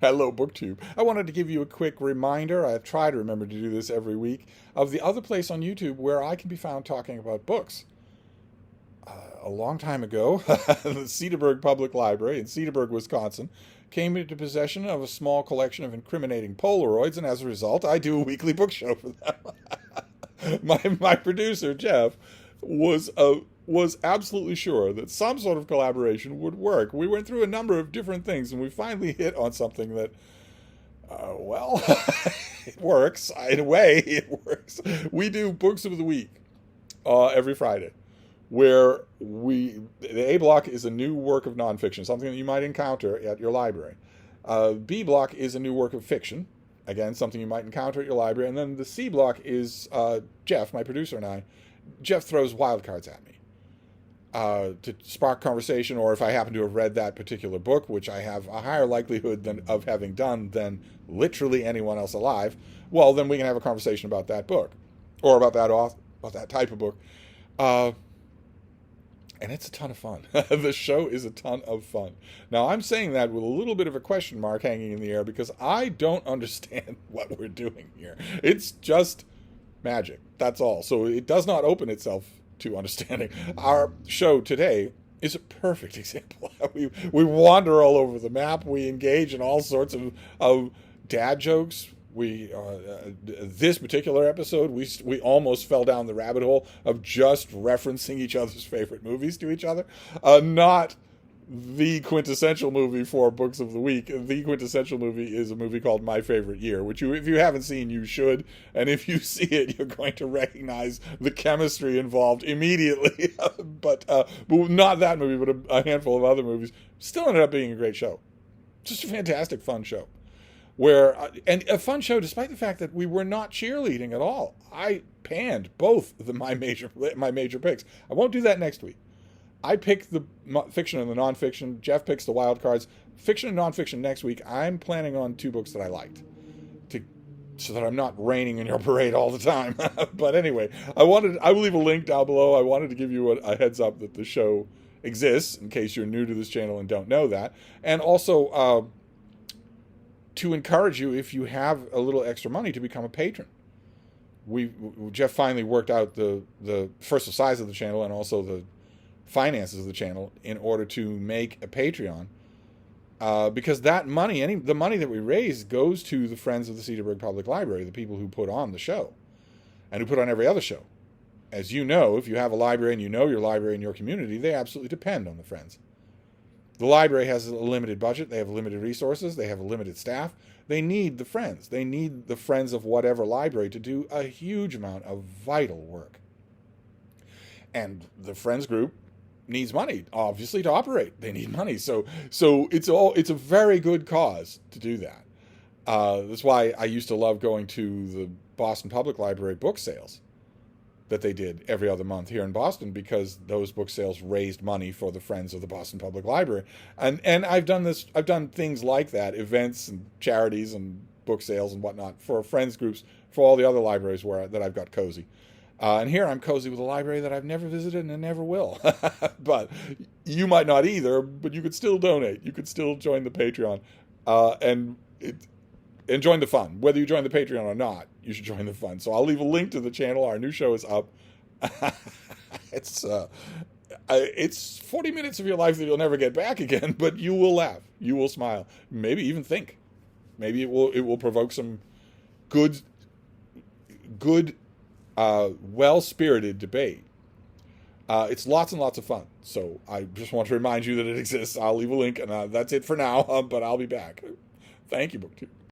Hello, BookTube. I wanted to give you a quick reminder. I try to remember to do this every week, of the other place on YouTube where I can be found talking about books. A long time ago, the Cedarburg Public Library in Cedarburg, Wisconsin, came into possession of a small collection of incriminating Polaroids, and as a result, I do a weekly book show for them. my producer, Jeff, was absolutely sure that some sort of collaboration would work. We went through a number of different things, and we finally hit on something that, well, it works. In a way, it works. We do Books of the Week every Friday, where the A block is a new work of nonfiction, something that you might encounter at your library. B block is a new work of fiction, again, something you might encounter at your library. And then the C block is Jeff, my producer, and I. Jeff throws wildcards at me to spark conversation, or if I happen to have read that particular book, which I have a higher likelihood of having done than literally anyone else alive, well, then we can have a conversation about that book, or about that author, about that type of book. And it's a ton of fun. The show is a ton of fun. Now, I'm saying that with a little bit of a question mark hanging in the air, because I don't understand what we're doing here. It's just magic. That's all. So it does not open itself to understanding. Our show today is a perfect example. We wander all over the map. We engage in all sorts of dad jokes. This particular episode, we almost fell down the rabbit hole of just referencing each other's favorite movies to each other. Not the quintessential movie for Books of the Week. The quintessential movie is a movie called My Favorite Year, which if you haven't seen, you should. And if you see it, you're going to recognize the chemistry involved immediately. but not that movie, but a handful of other movies. Still ended up being a great show. Just a fantastic, fun show. And a fun show, despite the fact that we were not cheerleading at all. I panned both my major picks. I won't do that next week. I pick the fiction and the nonfiction. Jeff picks the wild cards. Fiction and nonfiction next week. I'm planning on 2 books that I liked, so that I'm not raining in your parade all the time. But anyway, I will leave a link down below. I wanted to give you a heads up that the show exists in case you're new to this channel and don't know that, and also to encourage you, if you have a little extra money, to become a patron. Jeff finally worked out the first the size of the channel and also the finances of the channel in order to make a Patreon, because that money, the money that we raise, goes to the Friends of the Cedarburg Public Library, the people who put on the show and who put on every other show. As you know, if you have a library and you know your library in your community, they absolutely depend on the Friends. The library has a limited budget. They have limited resources. They have a limited staff. They need the Friends. They need the Friends of whatever library to do a huge amount of vital work. And the Friends group needs money, obviously, to operate. They need money. So it's a very good cause to do that. That's why I used to love going to the Boston Public Library book sales that they did every other month here in Boston, because those book sales raised money for the Friends of the Boston Public Library. And I've done things like that, events and charities and book sales and whatnot for Friends groups for all the other libraries that I've got cozy. And here I'm cozy with a library that I've never visited and never will. But you might not either, but you could still donate. You could still join the Patreon and join the fun. Whether you join the Patreon or not, you should join the fun. So I'll leave a link to the channel. Our new show is up. It's 40 minutes of your life that you'll never get back again, but you will laugh. You will smile. Maybe even think. Maybe it will provoke some good, well-spirited debate. It's lots and lots of fun. So I just want to remind you that it exists. I'll leave a link, and that's it for now, but I'll be back. Thank you, BookTube.